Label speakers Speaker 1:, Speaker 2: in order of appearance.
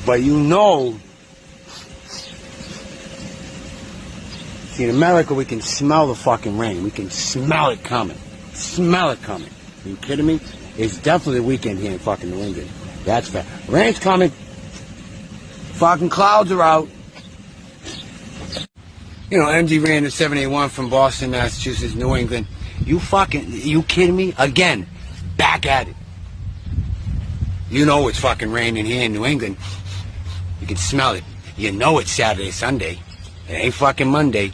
Speaker 1: But you know, see, in America, we can smell the fucking rain. We can smell it coming. Smell it coming. Are you kidding me? It's definitely the weekend here in fucking New England. That's fair. Rain's coming. Fucking clouds are out. You know, MD ran the 781 from Boston, Massachusetts, New England. You kidding me? Again, back at it. You know it's fucking raining here in New England. You can smell it. You know it's Saturday, Sunday. It ain't fucking Monday.